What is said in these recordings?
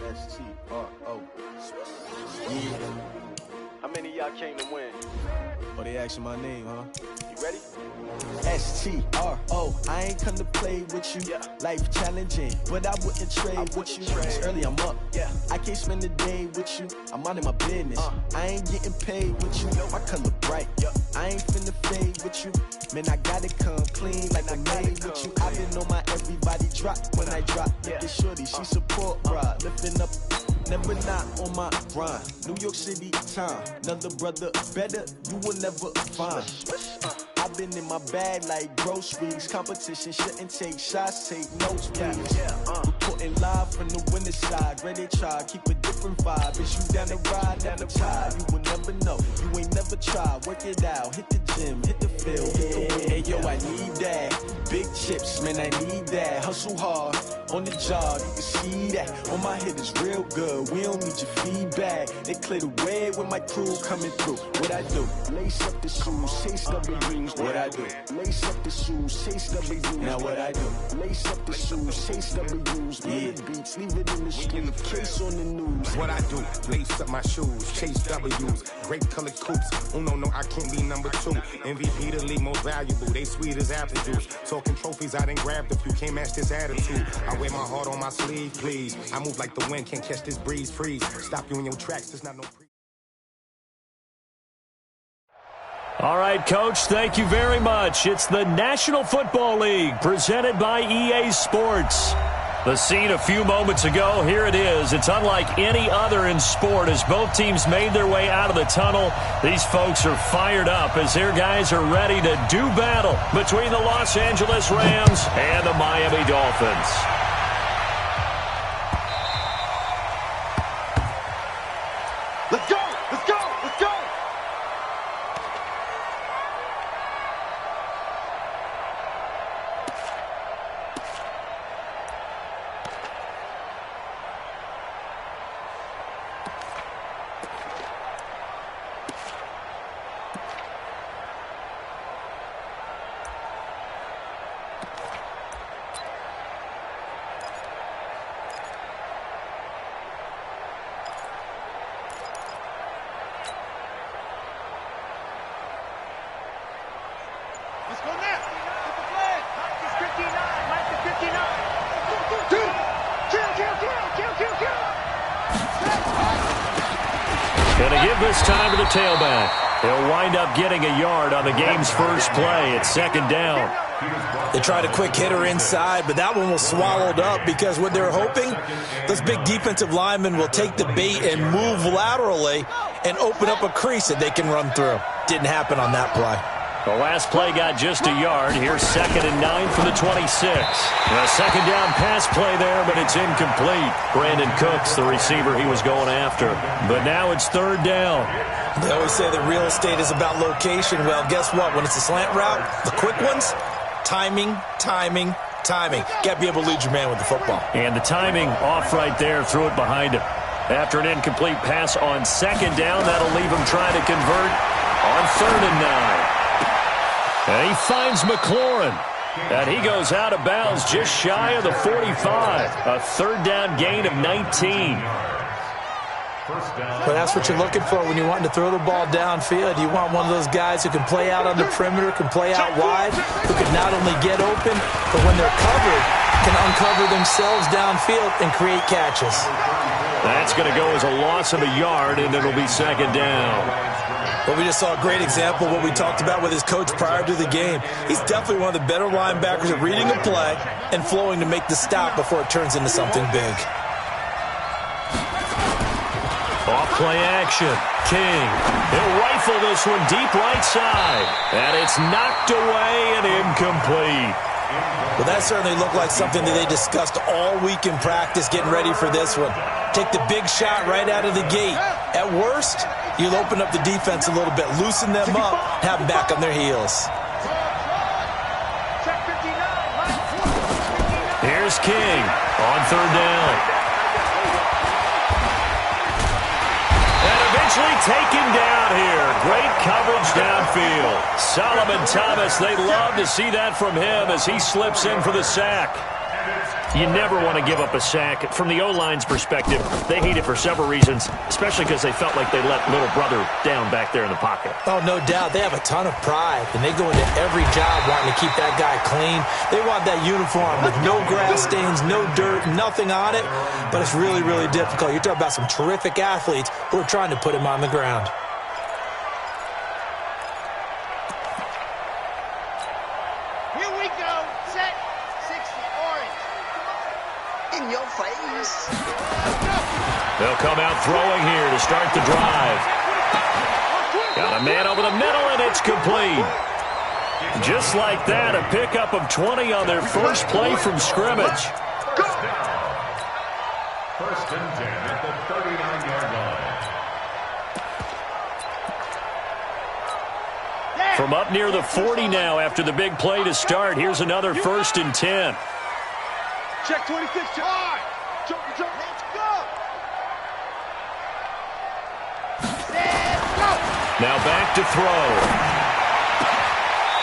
S-T-R-O. Yeah. How many of y'all came to win? Oh, they asking my name, huh? You ready? S-T-R-O. I ain't come to play with you. Yeah. Life challenging, but I wouldn't trade with you. It's early, I'm up. Yeah. I can't spend the day with you. I'm minding my business. I ain't getting paid with you. My color bright. I ain't finna fade with you. Man, I gotta come clean like I made with you. I been on my everybody drop when I drop. Look at shorty, she support, bruh. Lifting up, never not on my grind. New York City time. Another brother better, you will never find. I've been in my bag like groceries. Competition shouldn't take shots, take notes, please. Reporting live from the winter side. Ready to try, keep a different vibe. Is you down the ride, down the tide? You will never know, you ain't never tried. Work it out, hit the gym, hit the field, hit the wind. Hey yo, I need that. Big chips, man, I need that. Hustle hard, on the job, you can see that. On my hit is real good, we don't need your feedback. They clear the way when my crew coming through. What I do? Lace up the shoes, chase W's. What I do? Lace up the shoes, chase W's. Now what I do? Lace up the shoes, chase W's. Yeah. Beats, leave it in the street, case on the news. What I do? Lace up my shoes, chase W's. Great colored coops. Oh no, I can't be number 2. MVP the league most valuable. They sweet as apple juice. Talking trophies, I done grabbed a few. Can't match this attitude. I wear my heart on my sleeve, please. I move like the wind, can't catch this breeze. Freeze. Stop you in your tracks. There's not no. All right, Coach, thank you very much. It's the National Football League presented by EA Sports. The scene a few moments ago, here it is. It's unlike any other in sport as both teams made their way out of the tunnel. These folks are fired up as their guys are ready to do battle between the Los Angeles Rams and the Miami Dolphins. Let's go! Let's go! Let's go! Let's go now. Get the flag. Mike is 59. Mike is 59. Kill. Gonna give this time to the tailback. He'll wind up getting a yard on the game's first play. It's second down. They tried a quick hitter inside, but that one was swallowed up because what they're hoping, those big defensive linemen will take the bait and move laterally and open up a crease that they can run through. Didn't happen on that play. The last play got just a yard. Here's 2nd and 9 from the 26. A second down pass play there, but it's incomplete. Brandon Cooks, the receiver he was going after. But now it's 3rd down. They always say that real estate is about location. Well, guess what? When it's a slant route, the quick ones, timing. Got to be able to lead your man with the football. And the timing off right there, threw it behind him. After an incomplete pass on 2nd down, that'll leave him trying to convert on 3rd and 9. And he finds McLaurin. And he goes out of bounds just shy of the 45. A 3rd down gain of 19. But that's what you're looking for when you're wanting to throw the ball downfield. You want one of those guys who can play out on the perimeter, can play out wide, who can not only get open, but when they're covered, can uncover themselves downfield and create catches. That's going to go as a loss of a yard, and it'll be 2nd down. But we just saw a great example of what we talked about with his coach prior to the game. He's definitely one of the better linebackers at reading a play and flowing to make the stop before it turns into something big. Off play action. King. He'll rifle this one deep right side. And it's knocked away and incomplete. Well, that certainly looked like something that they discussed all week in practice getting ready for this one. Take the big shot right out of the gate. At worst, you'll open up the defense a little bit, loosen them up, have them back on their heels. Here's King on 3rd down. And eventually taken down here. Great coverage downfield. Solomon Thomas, they love to see that from him as he slips in for the sack. You never want to give up a sack. From the O-line's perspective, they hate it for several reasons, especially because they felt like they let little brother down back there in the pocket. Oh, no doubt. They have a ton of pride, and they go into every job wanting to keep that guy clean. They want that uniform with no grass stains, no dirt, nothing on it, but it's really, really difficult. You're talking about some terrific athletes who are trying to put him on the ground. Here we go. Set. 60 orange. In your face. They'll come out throwing here to start the drive. Got a man over the middle, and it's complete. Just like that, a pickup of 20 on their first play from scrimmage. First and 10 at the 39-yard line. From up near the 40 now after the big play to start. Here's another first and 10. Check 26. Hard. Jump. Let's go. Now back to throw.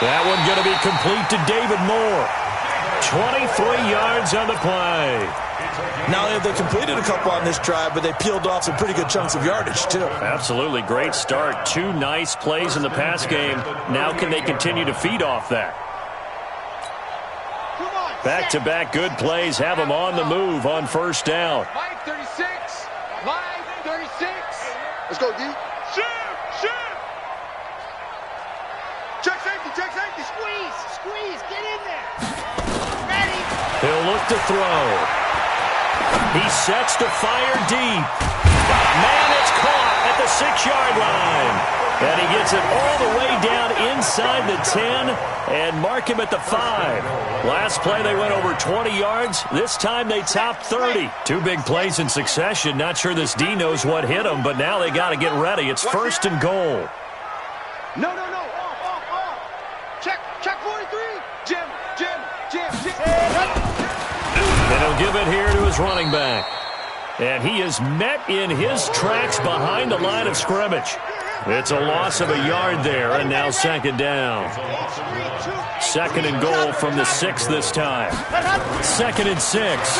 That one going to be complete to David Moore. 23 yards on the play. Not only have they completed a couple on this drive, but they peeled off some pretty good chunks of yardage, too. Absolutely. Great start. 2 nice plays in the pass game. Now can they continue to feed off that? Back-to-back good plays have them on the move on first down. Line 36. Line 36. Let's go, D. Shoot. Check safety. Squeeze. Get in there. Ready. He'll look to throw. He sets to fire deep. Man, it's caught at the 6-yard line. And he gets it all the way down inside the 10 and mark him at the 5. Last play they went over 20 yards. This time they topped 30. 2 big plays in succession. Not sure this D knows what hit him, but now they got to get ready. It's first and goal. No. Off. Check 43. Jim. And he'll give it here to his running back. And he is met in his tracks behind the line of scrimmage. It's a loss of a yard there, and now second down. Second and goal from the 6 this time. Second and 6.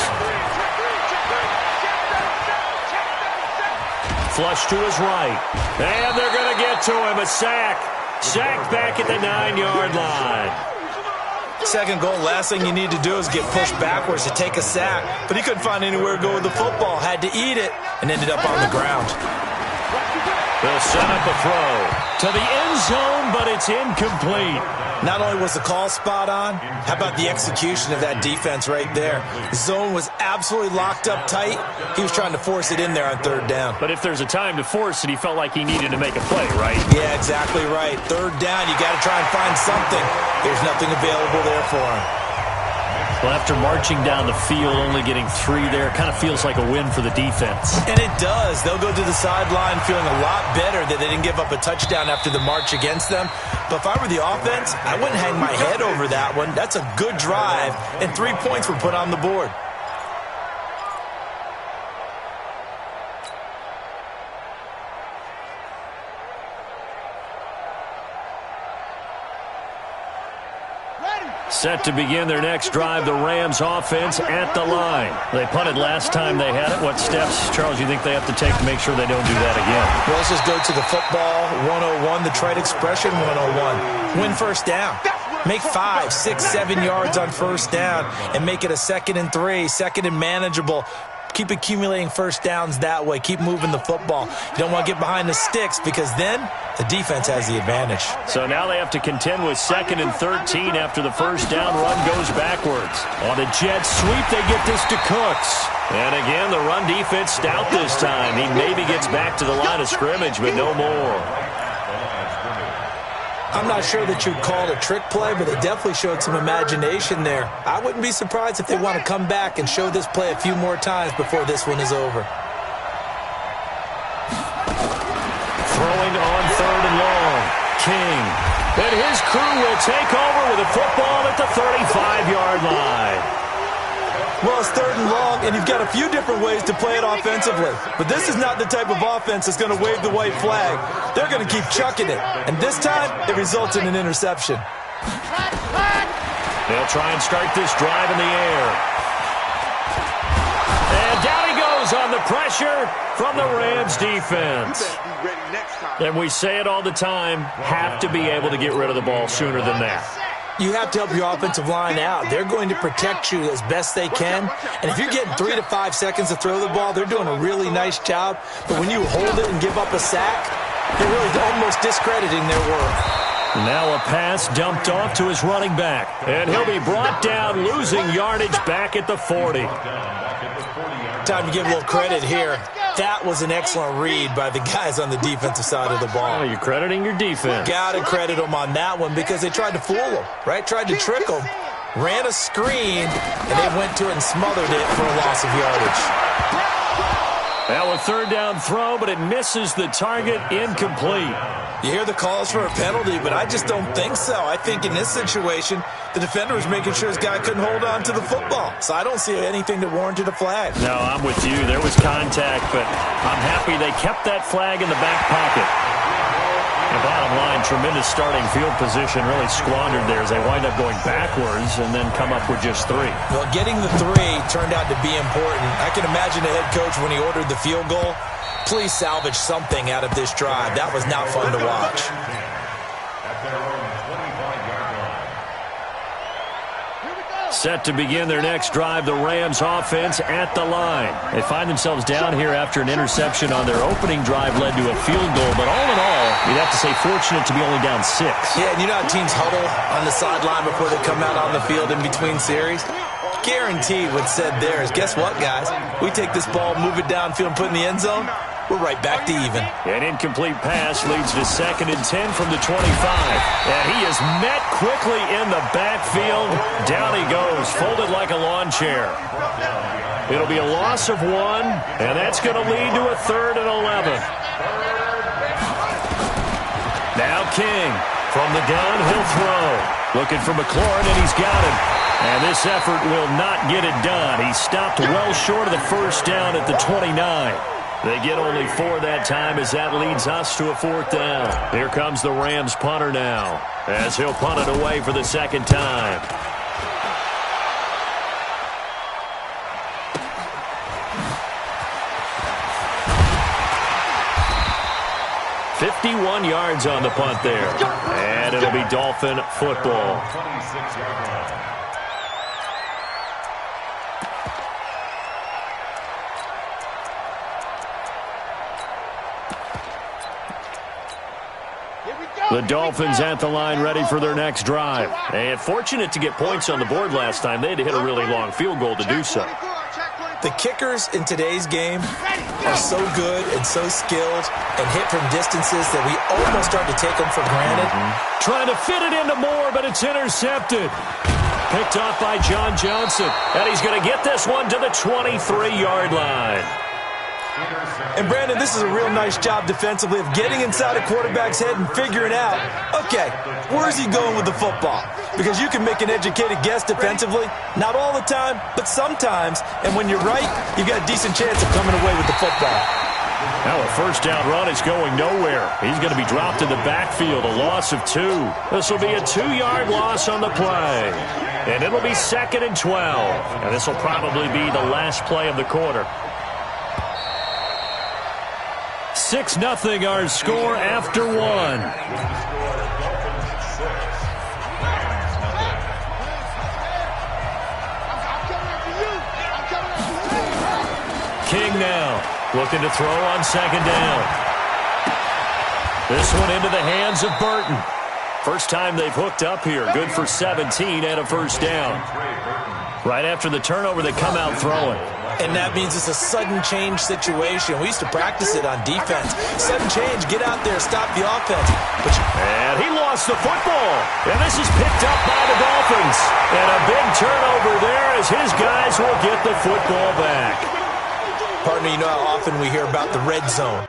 Flush to his right. And they're going to get to him. A sack. Sacked back at the 9-yard line. Second goal, last thing you need to do is get pushed backwards to take a sack. But he couldn't find anywhere to go with the football. Had to eat it and ended up on the ground. They'll set up a throw to the end zone, but it's incomplete. Not only was the call spot on, how about the execution of that defense right there? The zone was absolutely locked up tight. He was trying to force it in there on third down. But if there's a time to force it, he felt like he needed to make a play, right? Yeah, exactly right. Third down, you got to try and find something. There's nothing available there for him. Well, after marching down the field, only getting 3 there, kind of feels like a win for the defense. And it does. They'll go to the sideline feeling a lot better that they didn't give up a touchdown after the march against them. But if I were the offense, I wouldn't hang my head over that one. That's a good drive, and 3 points were put on the board. Set to begin their next drive, the Rams offense at the line. They punted last time they had it. What steps, Charles, you think they have to take to make sure they don't do that again? Well, let's just go to the football 101, the trite expression 101. Win first down. Make 5, 6, 7 yards on first down and make it a 2nd and 3, 2nd and manageable. Keep accumulating first downs that way. Keep moving the football. You don't want to get behind the sticks because then the defense has the advantage. So now they have to contend with 2nd and 13 after the first down run goes backwards. On a jet sweep, they get this to Cooks. And again, the run defense stout this time. He maybe gets back to the line of scrimmage, but no more. I'm not sure that you'd call it a trick play, but they definitely showed some imagination there. I wouldn't be surprised if they want to come back and show this play a few more times before this one is over. Throwing on 3rd and long. King. And his crew will take over with a football at the 35-yard line. Well, it's 3rd and long, and you've got a few different ways to play it offensively. But this is not the type of offense that's going to wave the white flag. They're going to keep chucking it. And this time, it results in an interception. They'll try and start this drive in the air. goes on the pressure from the Rams defense. And we say it all the time, have to be able to get rid of the ball sooner than that. You have to help your offensive line out. They're going to protect you as best they can. And if you're getting 3 to 5 seconds to throw the ball, they're doing a really nice job. But when you hold it and give up a sack, you're really almost discrediting their work. Now a pass dumped off to his running back. And he'll be brought down, losing yardage back at the 40. Time to give a little credit here. That was an excellent read by the guys on the defensive side of the ball. Oh, you're crediting your defense. Got to credit them on that one because they tried to fool them, right? Tried to trick them. Ran a screen, and they went to it and smothered it for a loss of yardage. Now a third down throw, but it misses the target, incomplete. You hear the calls for a penalty, but I just don't think so. I think in this situation, the defender was making sure his guy couldn't hold on to the football. So I don't see anything that warranted a flag. No, I'm with you. There was contact, but I'm happy they kept that flag in the back pocket. The bottom line, tremendous starting field position, really squandered there as they wind up going backwards and then come up with just 3. Well, getting the 3 turned out to be important. I can imagine the head coach when he ordered the field goal. Please salvage something out of this drive. That was not fun to watch. Set to begin their next drive, the Rams offense at the line. They find themselves down here after an interception on their opening drive led to a field goal. But all in all, you'd have to say fortunate to be only down 6. Yeah, and you know how teams huddle on the sideline before they come out on the field in between series? Guaranteed what's said there is, guess what, guys? We take this ball, move it downfield, and put it in the end zone, we're right back to even. An incomplete pass leads to 2nd and 10 from the 25. And he is met quickly in the backfield. Down he goes, folded like a lawn chair. It'll be a loss of 1, and that's going to lead to a 3rd and 11. Now King from the gun, he'll throw. Looking for McLaurin, and he's got him. And this effort will not get it done. He stopped well short of the first down at the 29. They get only 4 that time as that leads us to a 4th down. Here comes the Rams punter now as he'll punt it away for the 2nd time. "51 yards on the punt there. And it'll be Dolphin football. The Dolphins at the line ready for their next drive. And fortunate to get points on the board last time. They had to hit a really long field goal to do so. The kickers in today's game are so good and so skilled and hit from distances that we almost start to take them for granted. Trying to fit it into Moore, but it's intercepted. Picked off by John Johnson. And he's going to get this one to the 23-yard line. And, Brandon, this is a real nice job defensively of getting inside a quarterback's head and figuring out, okay, where's he going with the football? Because you can make an educated guess defensively, not all the time, but sometimes. And when you're right, you've got a decent chance of coming away with the football. Now a first down run is going nowhere. He's going to be dropped in the backfield, a loss of 2. This will be a 2-yard loss on the play. And it'll be 2nd and 12. And this will probably be the last play of the quarter. 6-0 our score after 1. King now looking to throw on 2nd down. This one into the hands of Burton. First time they've hooked up here. Good for 17 and a first down. Right after the turnover, they come out throwing. And that means it's a sudden change situation. We used to practice it on defense. Sudden change, get out there, stop the offense. And he lost the football. And this is picked up by the Dolphins. And a big turnover there as his guys will get the football back. Partner, you know how often we hear about the red zone.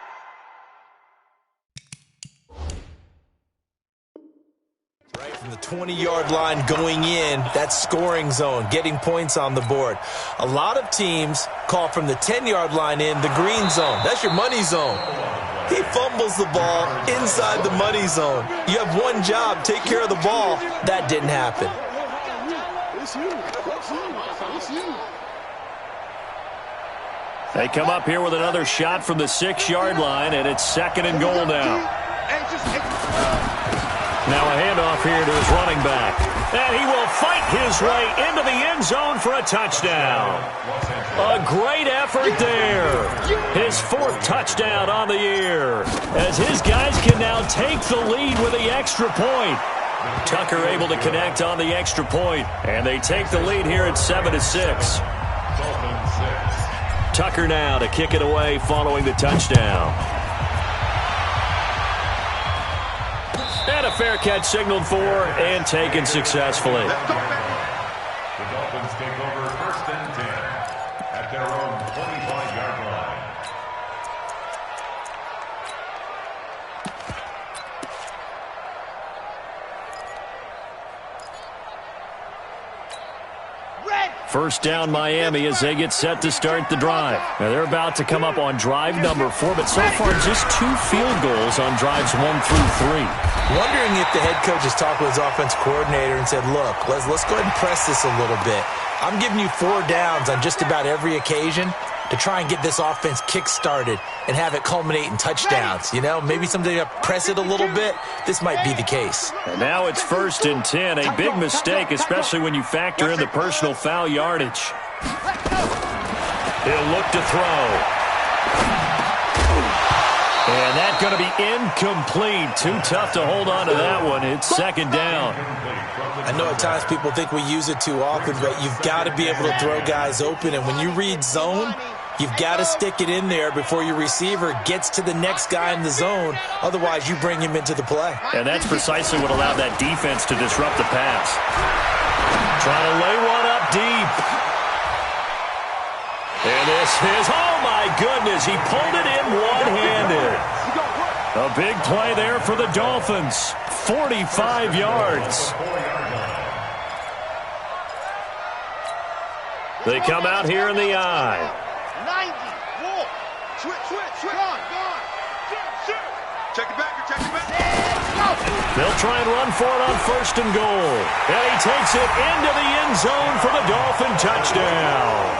Right from the 20-yard line going in, that's scoring zone, getting points on the board. A lot of teams call from the 10-yard line in the green zone. That's your money zone. He fumbles the ball inside the money zone. You have one job, take care of the ball. That didn't happen. They come up here with another shot from the 6-yard line, and it's 2nd and goal now. Now a handoff here to his running back. And he will fight his way into the end zone for a touchdown. A great effort there. His 4th touchdown on the year, as his guys can now take the lead with the extra point. Tucker able to connect on the extra point, and they take the lead here at 7-6. Tucker now to kick it away following the touchdown. And a fair catch signaled for and taken successfully. The Dolphins take over 1st and 10 at their own 25-yard line. First down Miami as they get set to start the drive. Now they're about to come up on drive number 4, but so far just 2 field goals on drives 1 through 3. Wondering if the head coach has talked with his offense coordinator and said, look, let's go ahead and press this a little bit. I'm giving you 4 downs on just about every occasion to try and get this offense kick-started and have it culminate in touchdowns. You know, maybe someday you press it a little bit. This might be the case. And now it's 1st and 10, a big mistake, especially when you factor in the personal foul yardage. He'll look to throw. And that's going to be incomplete. Too tough to hold on to that one. It's 2nd down. I know at times people think we use it too often, but you've got to be able to throw guys open. And when you read zone, you've got to stick it in there before your receiver gets to the next guy in the zone. Otherwise, you bring him into the play. And that's precisely what allowed that defense to disrupt the pass. Trying to lay one up deep. And this is, oh my goodness, he pulled it in one-handed. A big play there for the Dolphins. 45 yards. They come out here in the eye. 90, walk, switch, gone. Check it back, They'll try and run for it on 1st and goal. And he takes it into the end zone for the Dolphin touchdown.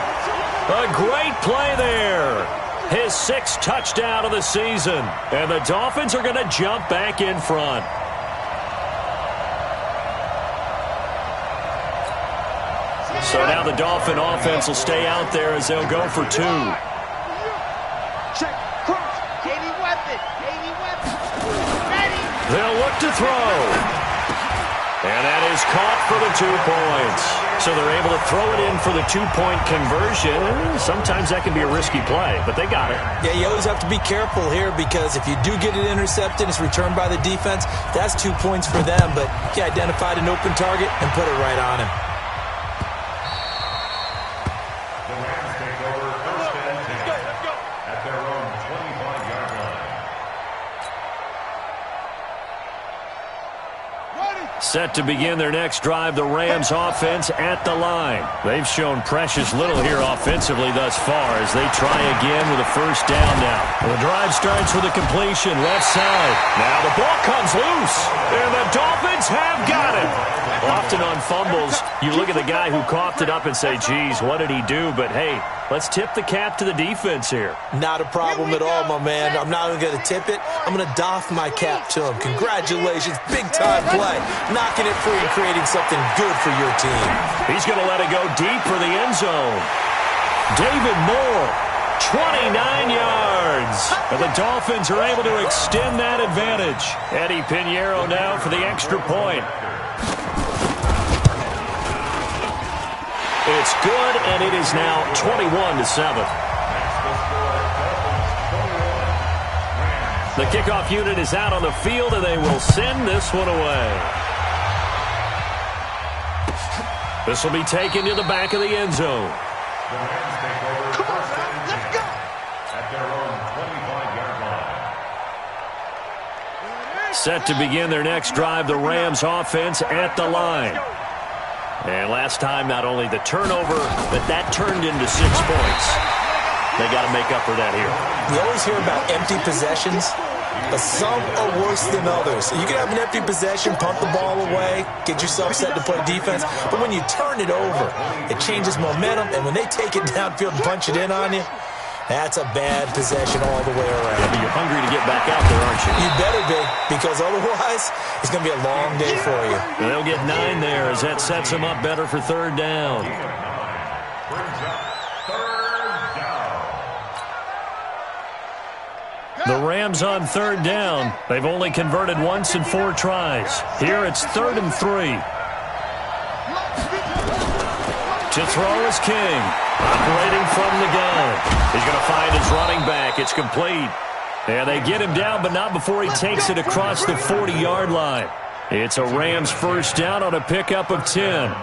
A great play there. His 6th touchdown of the season. And the Dolphins are going to jump back in front. So now the Dolphin offense will stay out there as they'll go for 2. Check, cross, Katie weapon, ready. They'll look to throw. And that is caught for the 2 points. So they're able to throw it in for the 2-point conversion. Sometimes that can be a risky play, but they got it. Yeah, you always have to be careful here because if you do get it intercepted, it's returned by the defense, that's 2 points for them. But he identified an open target and put it right on him. The Rams take over 1st and 10 at their own 25-yard line. Set to begin their next drive, the Rams offense at the line. They've shown precious little here offensively thus far as they try again with a 1st down now. The drive starts with a completion left side. Now the ball comes loose, and the Dolphins have got it. Often on fumbles, you look at the guy who coughed it up and say, geez, what did he do? But hey, let's tip the cap to the defense here. Not a problem at all, my man. I'm not even going to tip it. I'm going to doff my cap to him. Congratulations. Big-time play. Knocking it free and creating something good for your team. He's going to let it go deep for the end zone. David Moore, 29 yards. And the Dolphins are able to extend that advantage. Eddie Pinheiro now for the extra point. It's good, and it is now 21-7. The kickoff unit is out on the field, and they will send this one away. This will be taken to the back of the end zone. The Rams take over 1st and 10 at their own 25-yard line. Set to begin their next drive, the Rams offense at the line. And last time, not only the turnover, but that turned into 6 points. They got to make up for that here. You always hear about empty possessions, but some are worse than others. You can have an empty possession, punt the ball away, get yourself set to play defense, but when you turn it over, it changes momentum, and when they take it downfield and punch it in on you, That's a bad possession all the way around. Yeah, but you're hungry to get back out there, aren't you? You better be, because otherwise it's going to be a long day for you. And they'll get 9 there as that sets them up better for third down. The Rams on third down. They've only converted once in 4 tries. Here it's 3rd and 3. To throw is King. Operating from the gun. He's going to find his running back. It's complete. And they get him down, but not before he takes it across the 40-yard line. It's a Rams first down on a pickup of 10.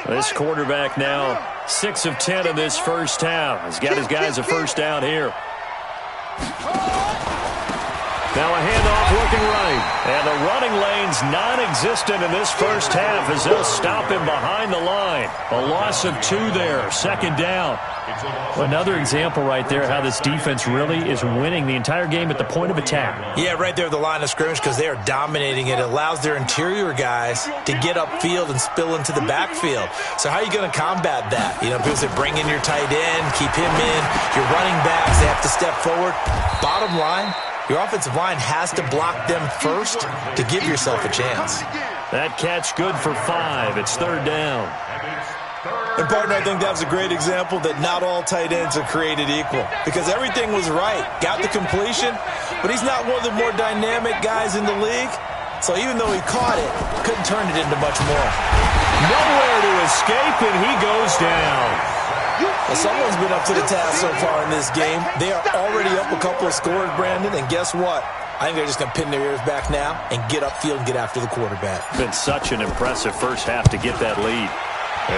This quarterback now 6 of 10 in this first half. He's got his guys a first down here. Now a handoff looking right. And the running lane's non-existent in this first half as they'll stop him behind the line. A loss of 2 there. 2nd down. Another example right there how this defense really is winning the entire game at the point of attack. Yeah, right there at the line of scrimmage because they are dominating it. It allows their interior guys to get upfield and spill into the backfield. So how are you going to combat that? You know, people say bring in your tight end, keep him in. Your running backs, they have to step forward. Bottom line, your offensive line has to block them first to give yourself a chance. That catch good for 5. It's 3rd down. And, partner, I think that was a great example that not all tight ends are created equal because everything was right. Got the completion, but he's not one of the more dynamic guys in the league. So even though he caught it, couldn't turn it into much more. Nowhere to escape, and he goes down. Well, someone's been up to the task so far in this game. They are already up a couple of scores, Brandon, and guess what? I think they're just going to pin their ears back now and get upfield and get after the quarterback. Been such an impressive first half to get that lead.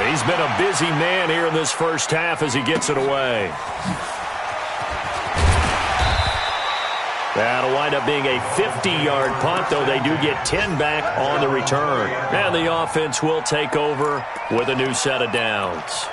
He's been a busy man here in this first half as he gets it away. That'll wind up being a 50-yard punt, though they do get 10 back on the return. And the offense will take over with a new set of downs.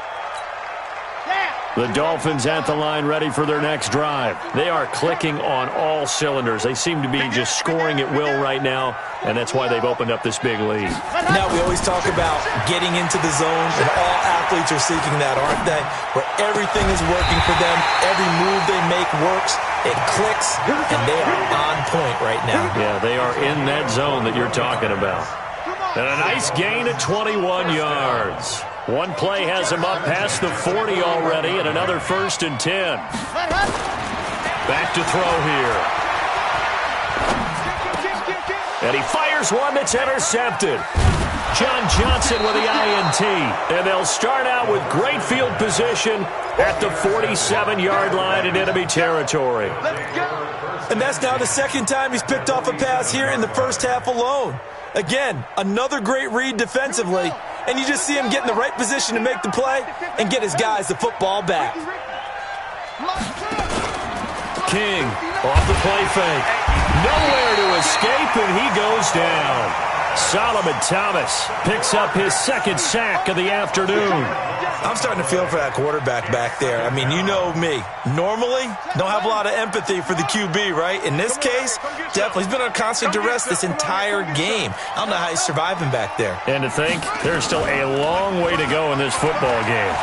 The Dolphins at the line ready for their next drive. They are clicking on all cylinders. They seem to be just scoring at will right now, and that's why they've opened up this big lead. Now, we always talk about getting into the zone, and all athletes are seeking that, aren't they? Where everything is working for them. Every move they make works. It clicks, and they are on point right now. Yeah, they are in that zone that you're talking about. And a nice gain of 21 yards. One play has him up past the 40 already, and another 1st and 10. Back to throw here. And he fires one that's intercepted. John Johnson with the INT. And they'll start out with great field position at the 47-yard line in enemy territory. And that's now the 2nd time he's picked off a pass here in the first half alone. Again, another great read defensively, and you just see him get in the right position to make the play and get his guys the football back. King off the play fake. Nowhere to escape, and he goes down. Solomon Thomas picks up his 2nd sack of the afternoon. I'm starting to feel for that quarterback back there. I mean, you know me. Normally, don't have a lot of empathy for the QB, right? In this case, definitely. He's been on constant duress this entire game. I don't know how he's surviving back there. And to think, there's still a long way to go in this football game.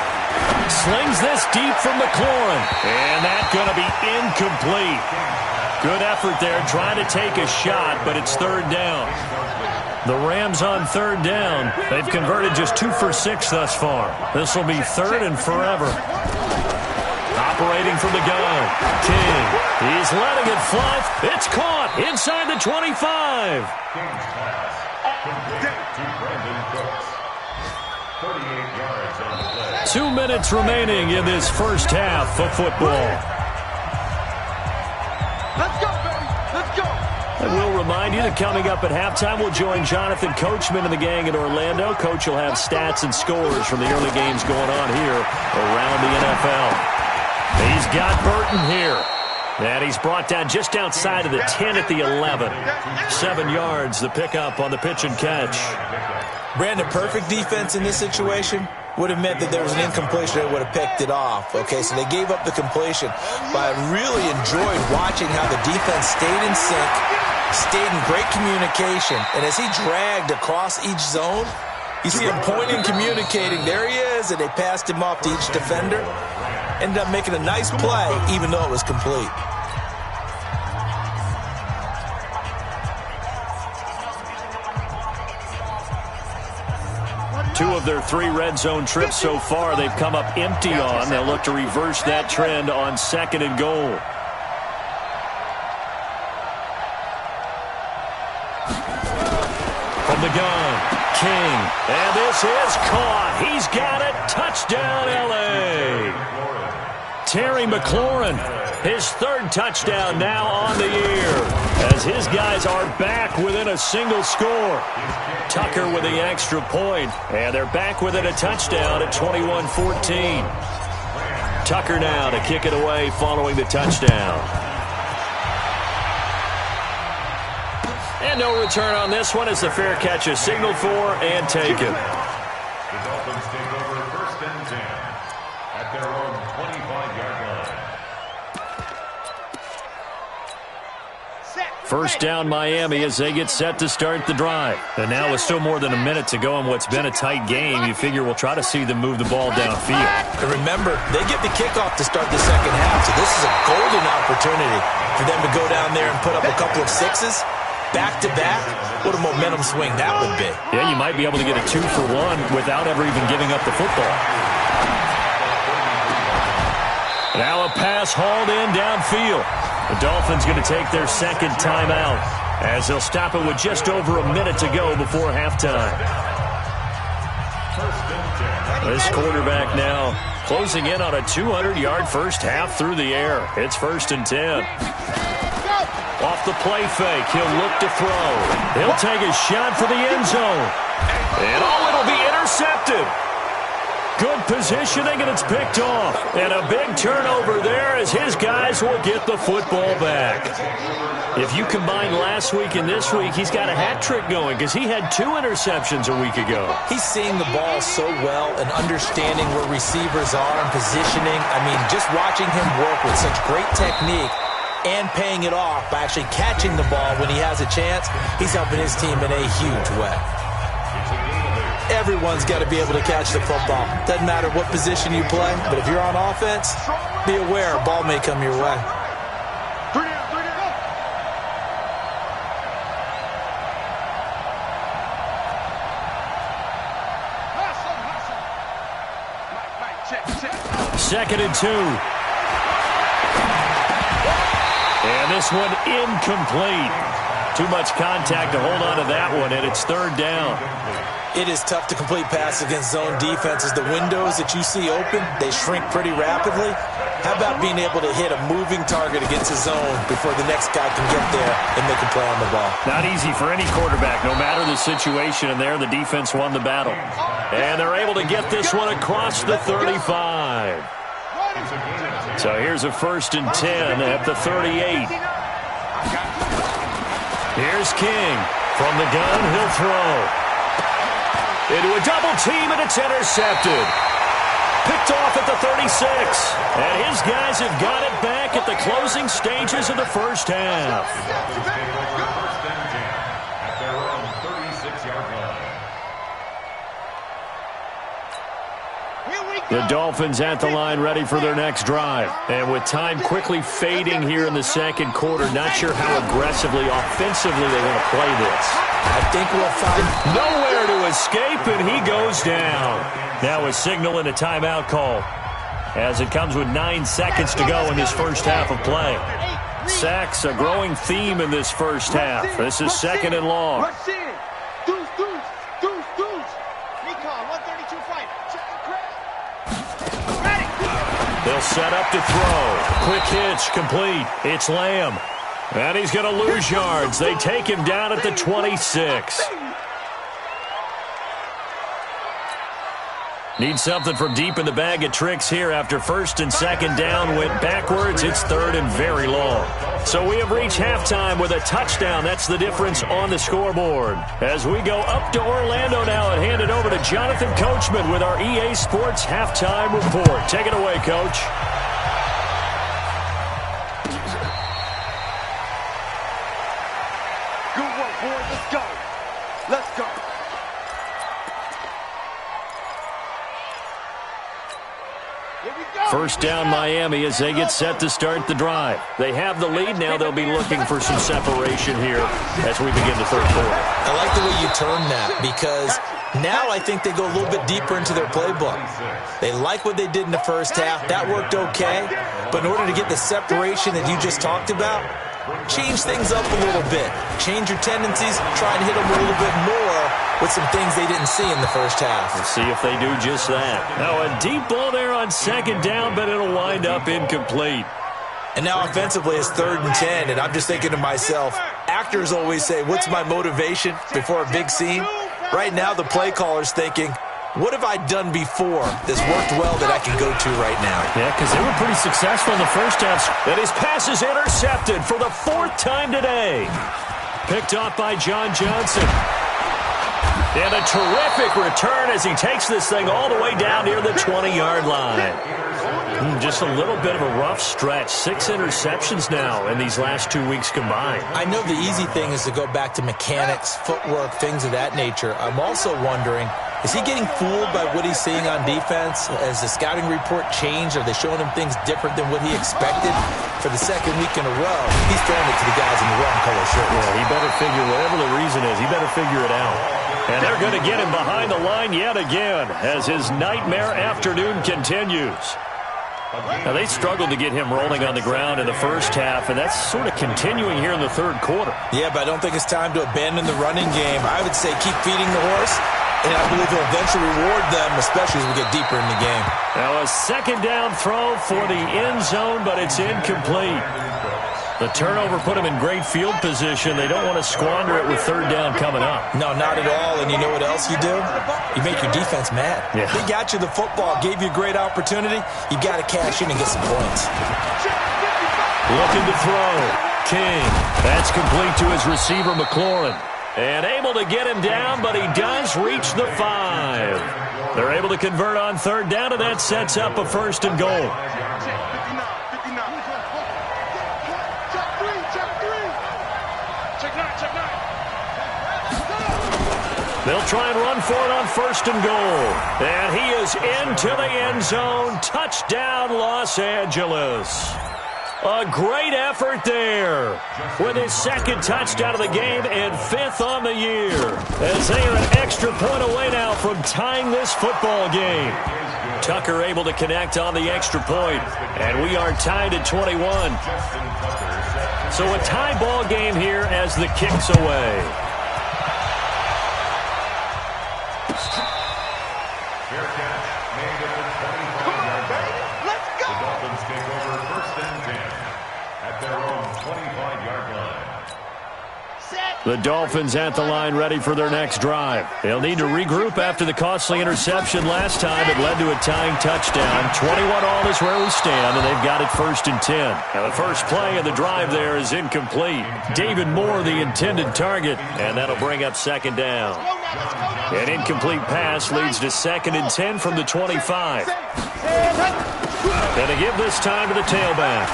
Slings this deep from McLaurin. And that's going to be incomplete. Good effort there, trying to take a shot, but it's 3rd down. The Rams on 3rd down. They've converted just 2 for 6 thus far. This will be 3rd and forever. Operating from the gun. King. He's letting it fly. It's caught inside the 25. 2 minutes remaining in this first half of football. Let's go, baby. Let's go. And we'll remind you that coming up at halftime, we'll join Jonathan Coachman and the gang in Orlando. Coach will have stats and scores from the early games going on here around the NFL. He's got Burton here. And he's brought down just outside of the 10 at the 11. 7 yards, the pickup on the pitch and catch. Brandon, perfect defense in this situation would have meant that there was an incompletion that would have picked it off. Okay, so they gave up the completion. But I really enjoyed watching how the defense stayed in sync, stayed in great communication. And as he dragged across each zone, you see him pointing, communicating. There he is, and they passed him off to each defender. Ended up making a nice play, even though it was complete. Two of their 3 red zone trips so far, they've come up empty on. They'll look to reverse that trend on 2nd and goal. From the gun, King. And this is caught. He's got it. Touchdown, L.A. Terry McLaurin, his 3rd touchdown now on the year, as his guys are back within a single score. Tucker with the extra point, and they're back within a touchdown at 21-14. Tucker now to kick it away following the touchdown. And no return on this one as the fair catch is signaled for and taken. The Dolphins take over 1st and 10 at their own 25-yard line. First down Miami as they get set to start the drive. And now with still more than a minute to go in what's been a tight game, you figure we'll try to see them move the ball downfield. And remember, they get the kickoff to start the second half, so this is a golden opportunity for them to go down there and put up a couple of 6s. Back-to-back, what a momentum swing that would be. Yeah, you might be able to get a 2-for-1 without ever even giving up the football. Now a pass hauled in downfield. The Dolphins going to take their 2nd timeout as they'll stop it with just over a minute to go before halftime. This quarterback now closing in on a 200-yard first half through the air. It's 1st and 10. Off the play fake, he'll look to throw. He'll take a shot for the end zone. And it'll be intercepted. Good positioning, and it's picked off. And a big turnover there as his guys will get the football back. If you combine last week and this week, he's got a hat trick going because he had 2 interceptions a week ago. He's seeing the ball so well and understanding where receivers are and positioning. I mean, just watching him work with such great technique and paying it off by actually catching the ball when he has a chance, he's helping his team in a huge way. Everyone's got to be able to catch the football. Doesn't matter what position you play, but if you're on offense, be aware a ball may come your way. Second and 2. And this one incomplete. Too much contact to hold on to that one, and it's 3rd down. It is tough to complete passes against zone defenses. The windows that you see open, they shrink pretty rapidly. How about being able to hit a moving target against a zone before the next guy can get there and make a play on the ball? Not easy for any quarterback, no matter the situation, and there the defense won the battle. And they're able to get this one across the 35. So here's a 1st and 10 at the 38. Here's King. From the gun, he'll throw. Into a double team, and it's intercepted. Picked off at the 36. And his guys have got it back at the closing stages of the first half. At their own 36-yard line. The Dolphins at the line ready for their next drive. And with time quickly fading here in the second quarter, not sure how aggressively, offensively they want to play this. I think we'll find nowhere to escape, and he goes down. Now a signal and a timeout call as it comes with 9 seconds to go in this first half of play. Sacks, a growing theme in this first half. This is 2nd and long. They'll set up to throw. Quick hitch, complete. It's Lamb. And he's going to lose yards. They take him down at the 26. Need something from deep in the bag of tricks here after 1st and 2nd down went backwards. It's 3rd and very long. So we have reached halftime with a touchdown. That's the difference on the scoreboard. As we go up to Orlando now and hand it over to Jonathan Coachman with our EA Sports Halftime Report. Take it away, Coach. Good work, boys. Let's go. Let's go. First down Miami as they get set to start the drive. They have the lead now. They'll be looking for some separation here as we begin the third quarter. I like the way you term that because now I think they go a little bit deeper into their playbook. They like what they did in the first half. That worked okay. But in order to get the separation that you just talked about, change things up a little bit. Change your tendencies. Try and hit them a little bit more with some things they didn't see in the first half. We'll see if they do just that. Now a deep ball there on second down, but it'll wind up incomplete. And now offensively it's 3rd and 10, and I'm just thinking to myself, actors always say, what's my motivation before a big scene? Right now the play caller's thinking, what have I done before that's worked well that I can go to right now? Yeah, because they were pretty successful in the first half. And his pass is intercepted for the 4th time today. Picked off by John Johnson. And a terrific return as he takes this thing all the way down near the 20-yard line. Just a little bit of a rough stretch. 6 interceptions now in these last 2 weeks combined. I know the easy thing is to go back to mechanics, footwork, things of that nature. I'm also wondering, is he getting fooled by what he's seeing on defense? Has the scouting report changed? Are they showing him things different than what he expected? For the 2nd week in a row, he's throwing it to the guys in the wrong color shirts. Yeah, he better figure, whatever the reason is, he better figure it out. And they're going to get him behind the line yet again as his nightmare afternoon continues. Now, they struggled to get him rolling on the ground in the first half, and that's sort of continuing here in the third quarter. Yeah, but I don't think it's time to abandon the running game. I would say keep feeding the horse, and I believe he'll eventually reward them, especially as we get deeper in the game. Now, a second down throw for the end zone, but it's incomplete. The turnover put him in great field position. They don't want to squander it with third down coming up. No, not at all. And you know what else you do? You make your defense mad. Yeah. They got you the football, gave you a great opportunity. You got to cash in and get some points. Looking to throw. King. That's complete to his receiver, McLaurin. And able to get him down, but he does reach the 5. They're able to convert on third down, and that sets up a 1st and goal. They'll try and run for it on 1st and goal. And he is into the end zone. Touchdown, Los Angeles. A great effort there with his 2nd touchdown of the game and 5th on the year. As they are an extra point away now from tying this football game. Tucker able to connect on the extra point. And we are tied at 21. So a tie ball game here as the kick's away. The Dolphins at the line ready for their next drive. They'll need to regroup after the costly interception last time. It led to a tying touchdown. 21-all is where we stand, and they've got it 1st and 10. Now the first play of the drive there is incomplete. David Moore, the intended target, and that'll bring up 2nd down. An incomplete pass leads to 2nd and 10 from the 25. And they give this time to the tailback.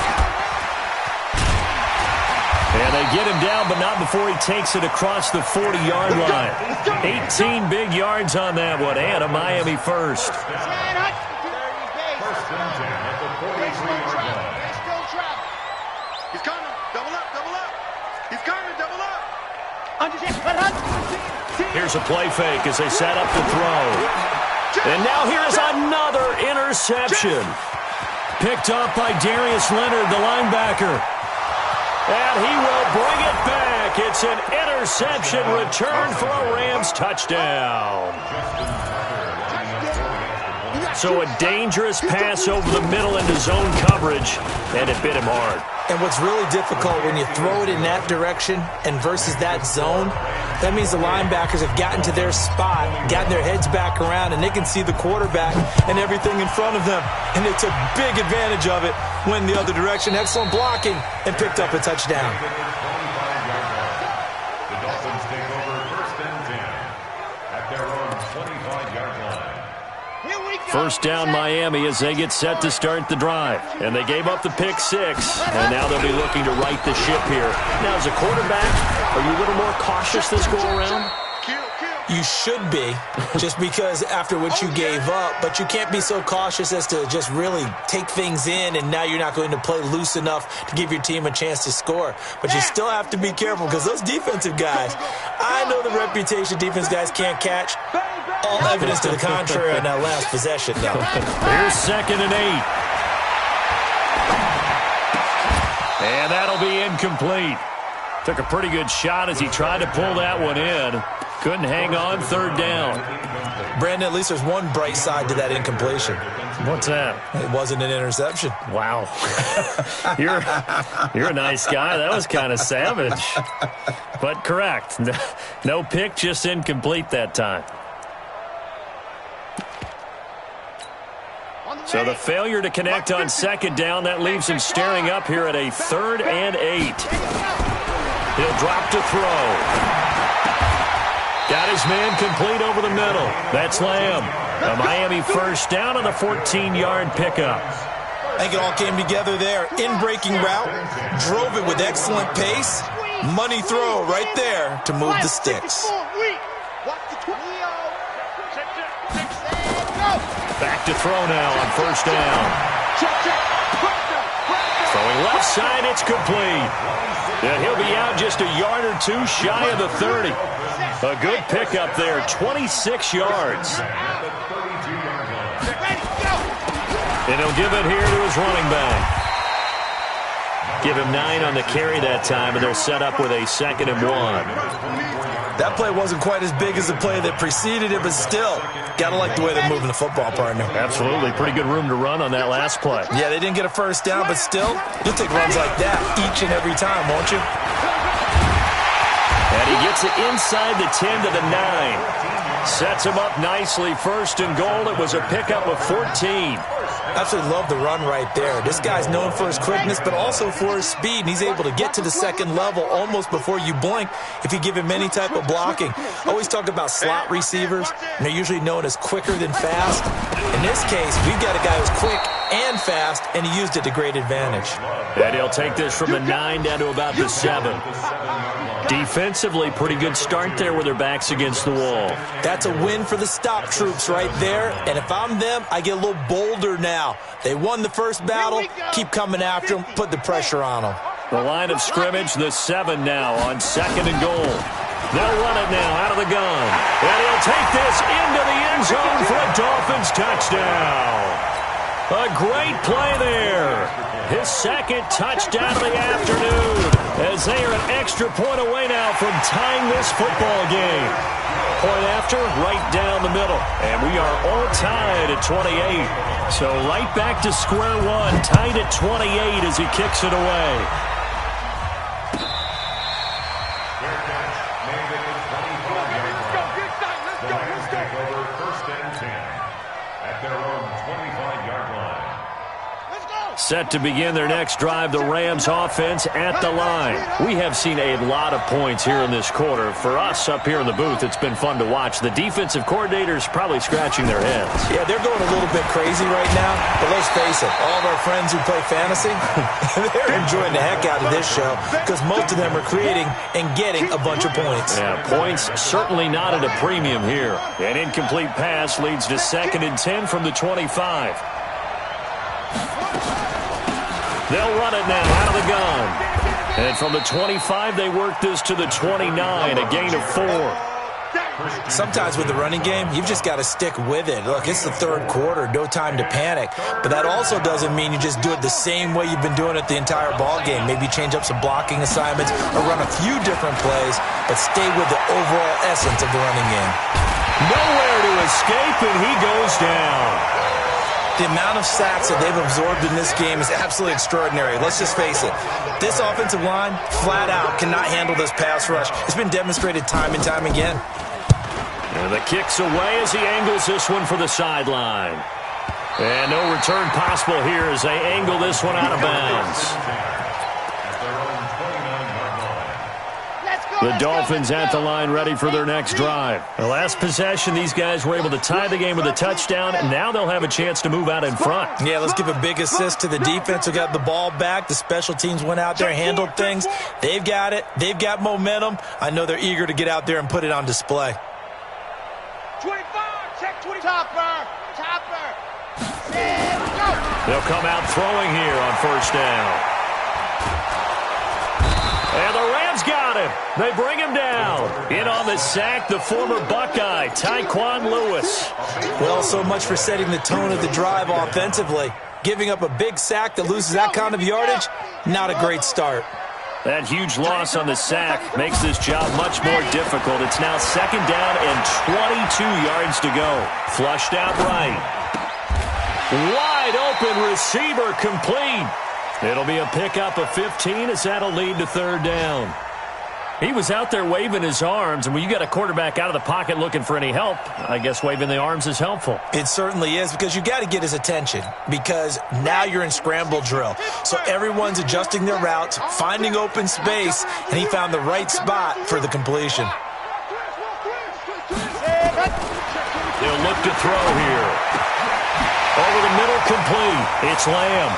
And they get him down, but not before he takes it across the 40-yard line. 18 big yards on that one, and a Miami 1st. 1st and 10 at the 43-yard line. He's coming. Double up, double up. He's coming, double up. Here's a play fake as they set up to throw. And now here's another interception. Picked off by Darius Leonard, the linebacker. And he will bring it back. It's an interception return for a Rams touchdown. So a dangerous pass over the middle into zone coverage, and it bit him hard. And what's really difficult when you throw it in that direction and versus that zone, that means the linebackers have gotten to their spot, gotten their heads back around, and they can see the quarterback and everything in front of them. And they took big advantage of it, went the other direction, excellent blocking, and picked up a touchdown. The Dolphins take over 1st and 10 at their own 25-yard line. 1st down Miami as they get set to start the drive. And they gave up the pick 6. And now they'll be looking to right the ship here. Now as a quarterback, are you a little more cautious this go around? You should be, just because after what you gave up, but you can't be so cautious as to just really take things in, and now you're not going to play loose enough to give your team a chance to score. But you still have to be careful, because those defensive guys, I know the reputation defense guys can't catch. All evidence to the contrary on that last possession, though. Here's 2nd and 8. And that'll be incomplete. Took a pretty good shot as he tried to pull that one in. Couldn't hang on, 3rd down. Brandon, at least there's one bright side to that incompletion. What's that? It wasn't an interception. Wow. You're a nice guy. That was kind of savage. But correct. No pick, just incomplete that time. So the failure to connect on 2nd down, that leaves him staring up here at a 3rd and 8. He'll drop to throw. Got his man complete over the middle. That's Lamb. A Miami 1st down on the 14-yard pickup. I think it all came together there. In-breaking route, drove it with excellent pace. Money throw right there to move the sticks. Back to throw now on 1st down. Throwing left side, it's complete. And he'll be out just a yard or two shy of the 30. A good pickup there, 26 yards. And he'll give it here to his running back. Give him 9 on the carry that time, and they're set up with a 2nd and 1. That play wasn't quite as big as the play that preceded it, but still, gotta like the way they're moving the football, partner. Absolutely. Pretty good room to run on that last play. Yeah, they didn't get a 1st down, but still, you'll take runs like that each and every time, won't you? And he gets it inside the 10 to the 9. Sets him up nicely. 1st and goal. It was a pickup of 14. Absolutely love the run right there. This guy's known for his quickness, but also for his speed. And he's able to get to the 2nd level almost before you blink if you give him any type of blocking. I always talk about slot receivers, and they're usually known as quicker than fast. In this case, we've got a guy who's quick and fast, and he used it to great advantage. And he'll take this from the 9 down to about the 7. Defensively, pretty good start there with their backs against the wall. That's a win for the stop troops right there. And if I'm them, I get a little bolder now. They won the first battle. Keep coming after them. Put the pressure on them. The line of scrimmage, the 7 now on 2nd and goal. They'll run it now out of the gun. And he'll take this into the end zone for a Dolphins touchdown. A great play there. His 2nd touchdown of the afternoon, as they are an extra point away now from tying this football game. Point after, right down the middle. And we are all tied at 28. So right back to square one, tied at 28 as he kicks it away. Set to begin their next drive, the Rams offense at the line. We have seen a lot of points here in this quarter. For us up here in the booth, it's been fun to watch. The defensive coordinators probably scratching their heads. Yeah, they're going a little bit crazy right now, but let's face it, all of our friends who play fantasy, they're enjoying the heck out of this show because most of them are creating and getting a bunch of points. Yeah, points certainly not at a premium here. An incomplete pass leads to 2nd and 10 from the 25. They'll run it now out of the gun. And from the 25, they work this to the 29, a gain of 4. Sometimes with the running game, you've just got to stick with it. Look, it's the 3rd quarter, no time to panic. But that also doesn't mean you just do it the same way you've been doing it the entire ball game. Maybe change up some blocking assignments or run a few different plays, but stay with the overall essence of the running game. Nowhere to escape, and he goes down. The amount of sacks that they've absorbed in this game is absolutely extraordinary. Let's just face it. This offensive line, flat out, cannot handle this pass rush. It's been demonstrated time and time again. And the kick's away as he angles this one for the sideline. And no return possible here as they angle this one out of bounds. The Dolphins at the line ready for their next drive. The last possession, these guys were able to tie the game with a touchdown, and now they'll have a chance to move out in front. Yeah, let's give a big assist to the defense who got the ball back. The special teams went out there, handled things. They've got it. They've got momentum. I know they're eager to get out there and put it on display. 25, check 20. Topper. Yeah, let's go. They'll come out throwing here on first down. And the Rams got him. They bring him down. In on the sack, the former Buckeye, Tyquan Lewis. Well, so much for setting the tone of the drive offensively. Giving up a big sack that loses that kind of yardage, not a great start. That huge loss on the sack makes this job much more difficult. It's now second down and 22 yards to go. Flushed out right. Wide open receiver complete. It'll be a pickup of 15 as that'll lead to third down. He was out there waving his arms, and when you got a quarterback out of the pocket looking for any help, I guess waving the arms is helpful. It certainly is, because you got to get his attention, because now you're in scramble drill. So everyone's adjusting their routes, finding open space, and he found the right spot for the completion. They'll look to throw here. Over the middle, complete. It's Lamb.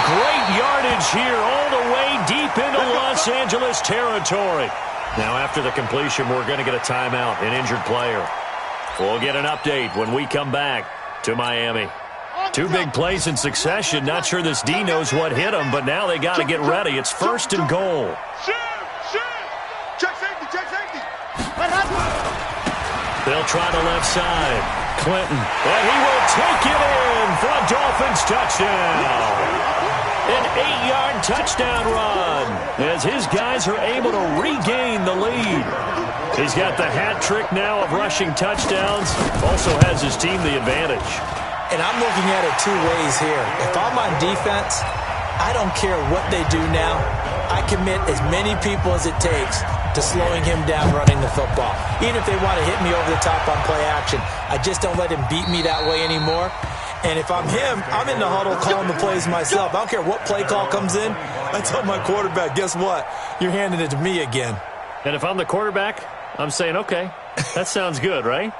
Great yardage here all the way deep into Los Angeles territory. Now after the completion, we're going to get a timeout, an injured player. We'll get an update when we come back to Miami. Two big plays in succession. Not sure this D knows what hit him, but now they got to get ready. It's first and goal. Check safety. They'll try the left side. Clinton, and he will take it in for a Dolphins touchdown. An 8-yard touchdown run as his guys are able to regain the lead. He's got the hat trick now of rushing touchdowns. Also has his team the advantage. And I'm looking at it two ways here. If I'm on defense, I don't care what they do now. I commit as many people as it takes to slowing him down running the football. Even if they want to hit me over the top on play action, I just don't let him beat me that way anymore. And if I'm him, I'm in the huddle calling the plays myself. I don't care what play call comes in. I tell my quarterback, guess what? You're handing it to me again. And if I'm the quarterback, I'm saying, okay, that sounds good, right?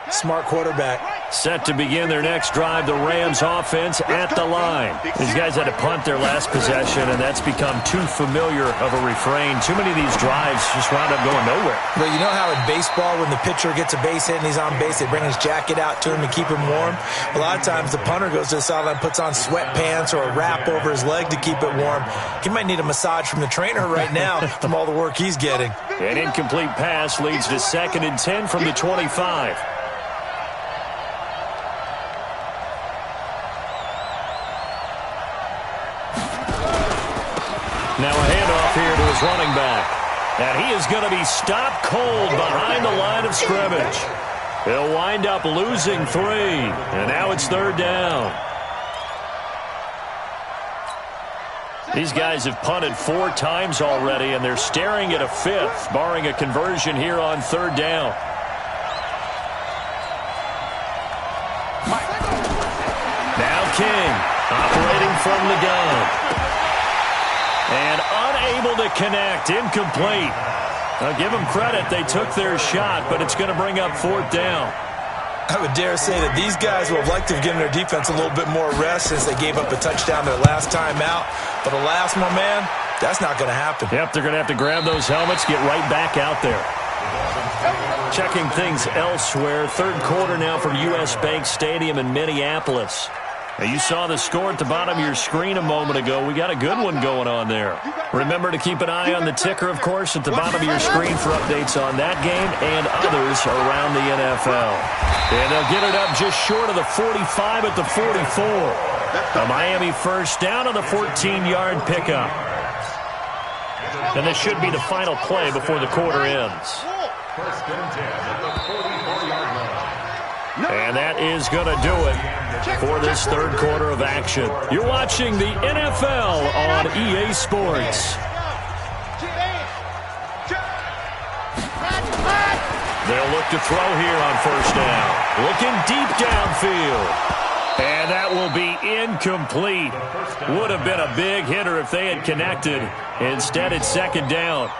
Smart quarterback. Set to begin their next drive, the Rams offense at the line. These guys had to punt their last possession, and that's become too familiar of a refrain. Too many of these drives just wound up going nowhere. But you know how in baseball, when the pitcher gets a base hit and he's on base, they bring his jacket out to him to keep him warm? A lot of times the punter goes to the sideline, puts on sweatpants or a wrap over his leg to keep it warm. He might need a massage from the trainer right now from all the work he's getting. An incomplete pass leads to 2nd and 10 from the 25. Now a handoff here to his running back. And he is going to be stopped cold behind the line of scrimmage. He'll wind up losing 3. And now it's third down. These guys have punted 4 times already, and they're staring at a 5th, barring a conversion here on third down. Now King, operating from the gun. And unable to connect, incomplete. I'll give them credit, they took their shot, but it's going to bring up 4th down. I would dare say that these guys would have liked to have given their defense a little bit more rest since they gave up a touchdown their last time out. But alas, my man, that's not going to happen. Yep, they're going to have to grab those helmets, get right back out there. Checking things elsewhere, third quarter now from U.S. Bank Stadium in Minneapolis. Now, you saw the score at the bottom of your screen a moment ago. We got a good one going on there. Remember to keep an eye on the ticker, of course, at the bottom of your screen for updates on that game and others around the NFL. And they'll get it up just short of the 45 at the 44. A Miami first down on the 14-yard pickup. And this should be the final play before the quarter ends. First and 10 at the 44-yard line. And that is going to do it for this third quarter of action. You're watching the NFL on EA Sports. They'll look to throw here on first down. Looking deep downfield. And that will be incomplete. Would have been a big hitter if they had connected. Instead, it's second down.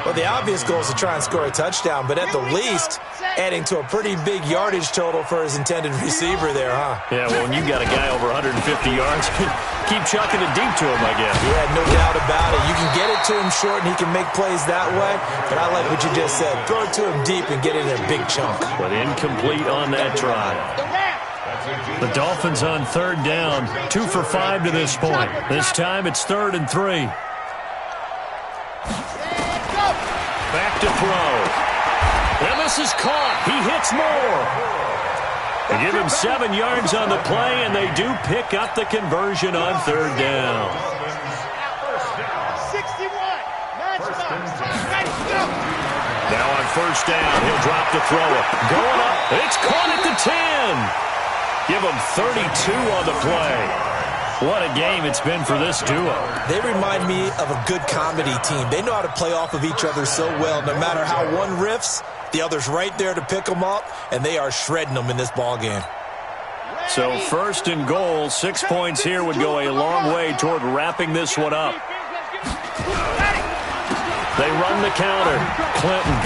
Well, the obvious goal is to try and score a touchdown, but at the least, adding to a pretty big yardage total for his intended receiver there, huh? Yeah, well, when you've got a guy over 150 yards, keep chucking it deep to him, I guess. Yeah, no doubt about it. You can get it to him short, and he can make plays that way, but I like what you just said. Throw it to him deep and get it in a big chunk. But incomplete on that try. The Dolphins on third down, 2 for 5 to this point. This time it's 3rd and 3. Back to throw. And this is caught. He hits more. They give him 7 yards on the play, and they do pick up the conversion on third down. 61. Now on first down, he'll drop the thrower. Going up. It's caught at the 10. Give him 32 on the play. What a game it's been for this duo. They remind me of a good comedy team. They know how to play off of each other so well. No matter how one riffs, the other's right there to pick them up, and they are shredding them in this ball game. So 1st and goal, 6 points here would go a long way toward wrapping this one up. They run the counter. Clinton.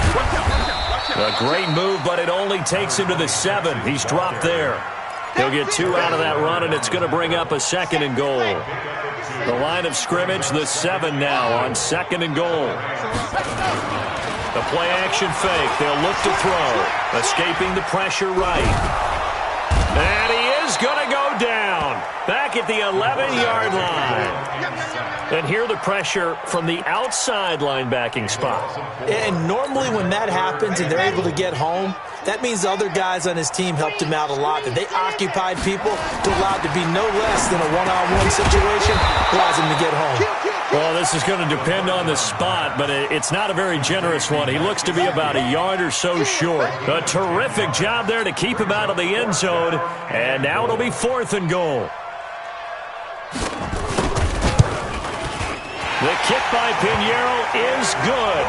A great move, but it only takes him to the 7. He's dropped there. He'll get 2 out of that run, and it's going to bring up a 2nd and goal. The line of scrimmage, the 7 now on 2nd and goal. The play-action fake. They'll look to throw. Escaping the pressure right. And he is going to go down. Back at the 11-yard line. And here the pressure from the outside linebacking spot. And normally when that happens and they're able to get home, that means the other guys on his team helped him out a lot. That they occupied people to allow it to be no less than a one-on-one situation, allows him to get home. Well, this is going to depend on the spot, but it's not a very generous one. He looks to be about a yard or so short. A terrific job there to keep him out of the end zone. And now it'll be 4th and goal. The kick by Pinheiro is good.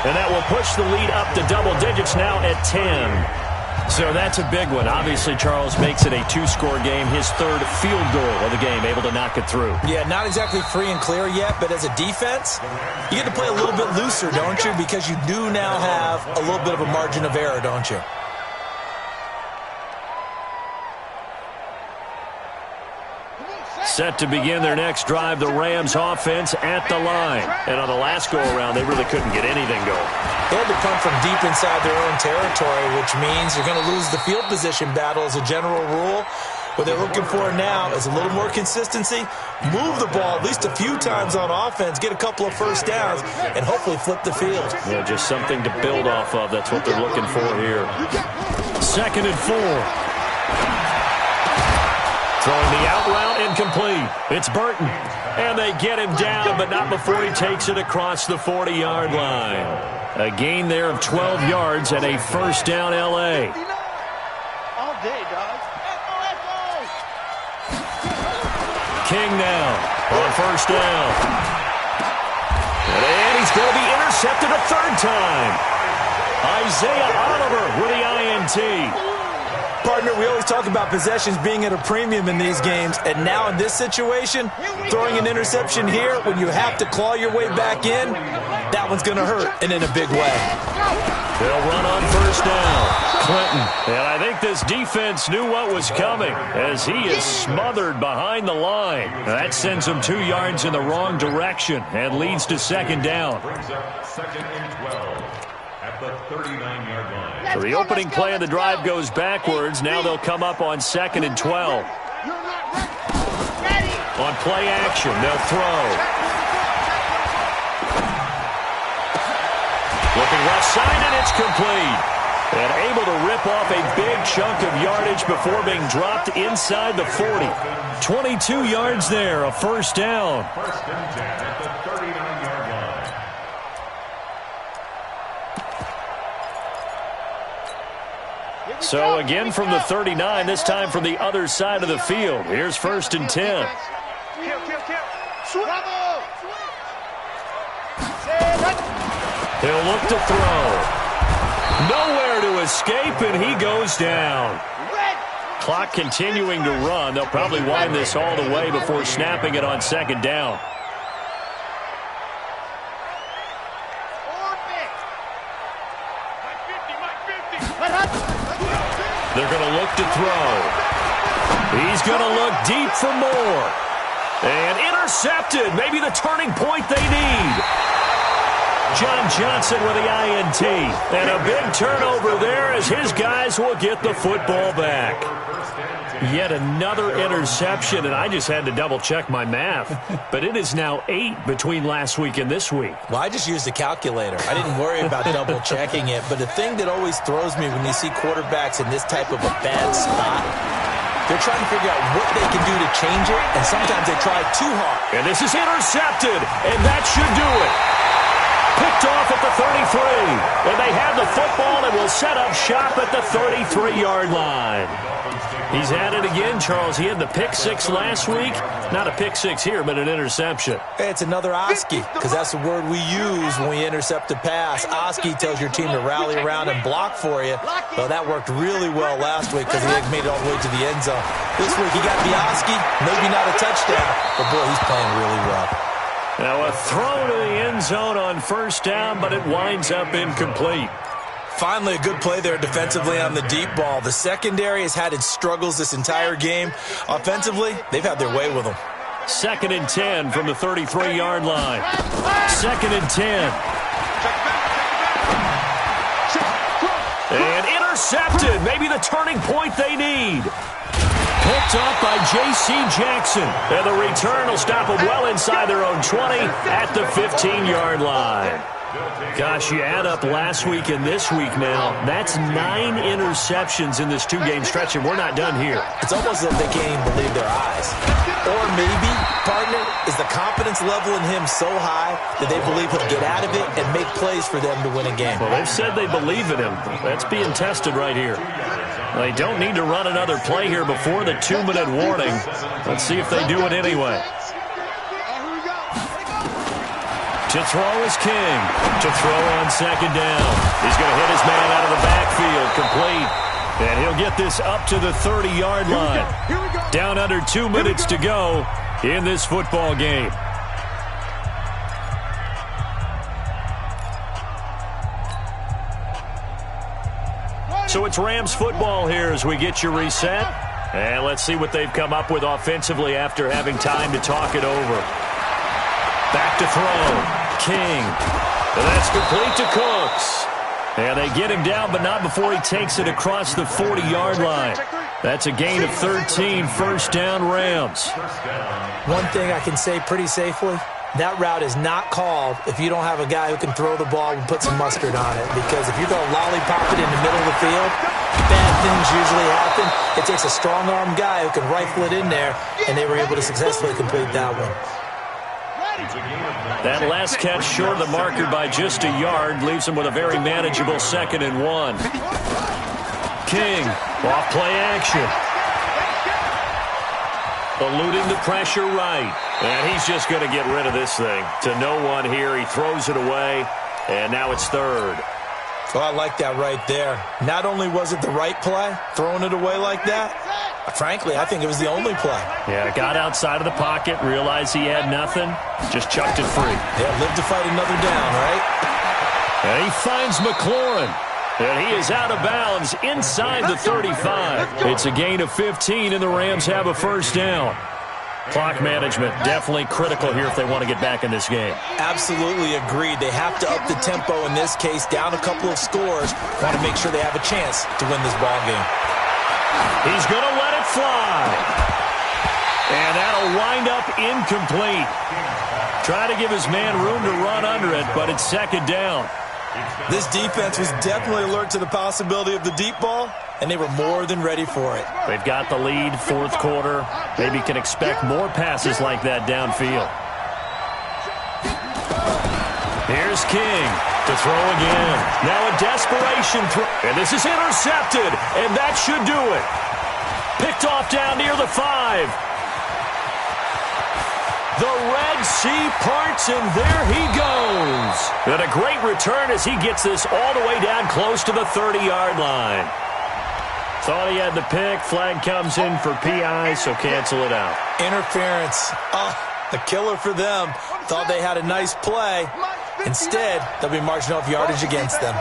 And that will push the lead up to double digits now at 10. So that's a big one. Obviously, Charles makes it a 2-score game. His 3rd field goal of the game, able to knock it through. Yeah, not exactly free and clear yet, but as a defense, you get to play a little bit looser, don't you? Because you do now have a little bit of a margin of error, don't you? Set to begin their next drive, the Rams offense at the line. And on the last go-around, they really couldn't get anything going. They had to come from deep inside their own territory, which means you're going to lose the field position battle as a general rule. What they're looking for now is a little more consistency, move the ball at least a few times on offense, get a couple of first downs, and hopefully flip the field. Yeah, just something to build off of. That's what they're looking for here. 2nd and 4. Throwing the out route incomplete. It's Burton. And they get him down, but not before he takes it across the 40-yard line. A gain there of 12 yards and a first down L.A. All day, dog. King now on first down. And he's going to be intercepted a 3rd time. Isaiah Oliver with the INT. Partner, we always talk about possessions being at a premium in these games, and now in this situation, throwing an interception here when you have to claw your way back in, that one's going to hurt, and in a big way. They'll run on first down. Clinton. And I think this defense knew what was coming as he is smothered behind the line. That sends him 2 yards in the wrong direction and leads to 2nd down. Brings up 2nd and 12 at the 39-yard line. So the opening play of the drive goes backwards. Now they'll come up on 2nd and 12. On play action, they'll throw. Looking left side, and it's complete. And able to rip off a big chunk of yardage before being dropped inside the 40. 22 yards there, a first down. 1st and 10 at the 39-yard line. So again from the 39, this time from the other side of the field. Here's 1st and 10. He'll look to throw. Nowhere to escape, and he goes down. Clock continuing to run. They'll probably wind this all the way before snapping it on 2nd down. They're going to look to throw. He's going to look deep for more. And intercepted. Maybe the turning point they need. John Johnson with the INT. And a big turnover there as his guys will get the football back. Yet another interception, and I just had to double-check my math. But it is now 8 between last week and this week. Well, I just used a calculator. I didn't worry about double-checking it. But the thing that always throws me when you see quarterbacks in this type of a bad spot, they're trying to figure out what they can do to change it, and sometimes they try too hard. And this is intercepted, and that should do it. Picked off at the 33, and they have the football and will set up shop at the 33-yard line. He's at it again, Charles. He had the pick 6 last week. Not a pick 6 here, but an interception. It's another Oski, because that's the word we use when we intercept a pass. Oski tells your team to rally around and block for you. Well, that worked really well last week because he made it all the way to the end zone. This week he got the Oski, maybe not a touchdown, but boy, he's playing really well. Now a throw to the end zone on first down, but it winds up incomplete. Finally, a good play there defensively on the deep ball. The secondary has had its struggles this entire game. Offensively, they've had their way with them. 2nd and 10 from the 33-yard line. 2nd and 10. And intercepted. Maybe the turning point they need. Picked up by J.C. Jackson. And the return will stop them well inside their own 20 at the 15-yard line. Gosh, you add up last week and this week now. That's 9 interceptions in this 2-game stretch, and we're not done here. It's almost as if they can't even believe their eyes. Or maybe, partner, is the confidence level in him so high that they believe he'll get out of it and make plays for them to win a game. Well, they've said they believe in him. That's being tested right here. They don't need to run another play here before the 2-minute warning. Let's see if they do it anyway. To throw is King. To throw on 2nd down. He's going to hit his man out of the backfield. Complete. And he'll get this up to the 30-yard line. Down under 2 minutes to go in this football game. So it's Rams football here as we get you reset. And let's see what they've come up with offensively after having time to talk it over. Back to throw. King. And that's complete to Cooks. And they get him down, but not before he takes it across the 40-yard line. That's a gain of 13, first down Rams. One thing I can say pretty safely, that route is not called if you don't have a guy who can throw the ball and put some mustard on it. Because if you're going to lollipop it in the middle of the field, bad things usually happen. It takes a strong-arm guy who can rifle it in there, and they were able to successfully complete that one. That last catch short of the marker by just a yard leaves him with a very manageable 2nd and 1. King, off play action. Eluding the pressure right. And he's just going to get rid of this thing. To no one here. He throws it away. And now it's 3rd. Well, I like that right there. Not only was it the right play, throwing it away like that, frankly, I think it was the only play. Yeah, got outside of the pocket, realized he had nothing, just chucked it free. Yeah, live to fight another down, right? And he finds McLaurin. And he is out of bounds inside the 35. It's a gain of 15, and the Rams have a first down. Clock management definitely critical here if they want to get back in this game. Absolutely agreed. They have to up the tempo in this case, down a couple of scores. Want to make sure they have a chance to win this ball game. He's going to let it fly. And that'll wind up incomplete. Try to give his man room to run under it, but it's 2nd down. This defense was definitely alert to the possibility of the deep ball, and they were more than ready for it. They've got the lead, 4th quarter. Maybe can expect more passes like that downfield. Here's King to throw again. Now a desperation throw. And this is intercepted, and that should do it. Picked off down near the 5. The Red Sea parts, and there he goes. And a great return as he gets this all the way down close to the 30-yard line. Thought he had the pick. Flag comes in for PI, so cancel it out. Interference. A killer for them. Thought they had a nice play. Instead, they'll be marching off yardage against them.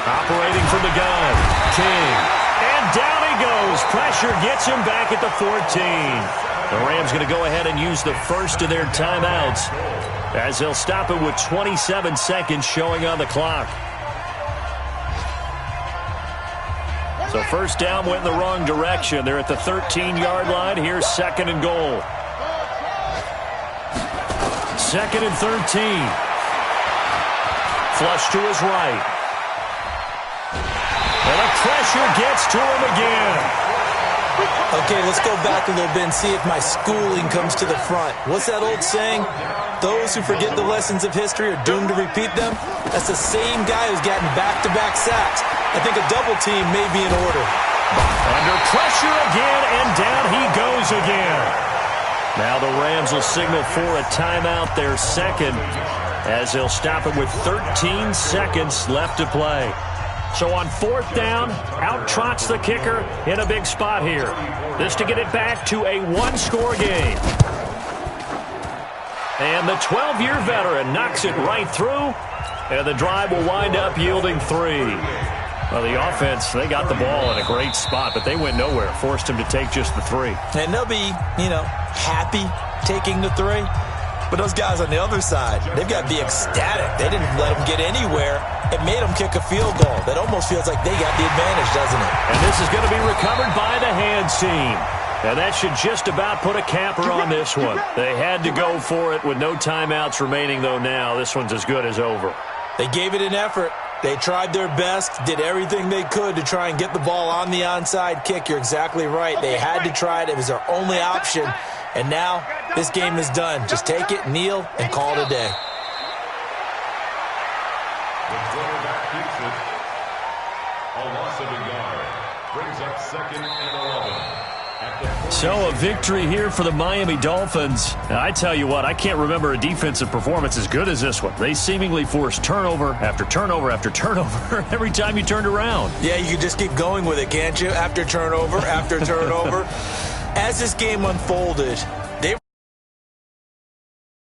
Operating from the gun, King. And down he goes. Pressure gets him back at the 14. The Rams going to go ahead and use the first of their timeouts as they'll stop it with 27 seconds showing on the clock. So first down went in the wrong direction. They're at the 13-yard line. Here's second and goal. Second and 13. Flush to his right. And the pressure gets to him again. Okay, let's go back a little bit and see if my schooling comes to the front. What's that old saying? Those who forget the lessons of history are doomed to repeat them. That's the same guy who's gotten back-to-back sacks. I think a double team may be in order. Under pressure again, and down he goes again. Now the Rams will signal for a timeout, their second, as they'll stop it with 13 seconds left to play. So on fourth down, out trots the kicker in a big spot here. This to get it back to a one-score game. And the 12-year veteran knocks it right through, and the drive will wind up yielding 3. Well, the offense, they got the ball in a great spot, but they went nowhere. Forced him to take just the 3. And they'll be, happy taking the 3. But those guys on the other side, they've got to be ecstatic. They didn't let them get anywhere. It made them kick a field goal. That almost feels like they got the advantage, doesn't it? And this is going to be recovered by the hands team. And that should just about put a capper on this one. They had to go for it with no timeouts remaining, though now. This one's as good as over. They gave it an effort. They tried their best, did everything they could to try and get the ball on the onside kick. You're exactly right. They had to try it. It was their only option. And now this game is done. Just take it, kneel, and call it a day. The quarterback keeps it. A loss of a yard. Brings up second and 11. So a victory here for the Miami Dolphins. Now, I tell you what, I can't remember a defensive performance as good as this one. They seemingly forced turnover after turnover after turnover every time you turned around. Yeah, you can just keep going with it, can't you? After turnover after turnover. As this game unfolded,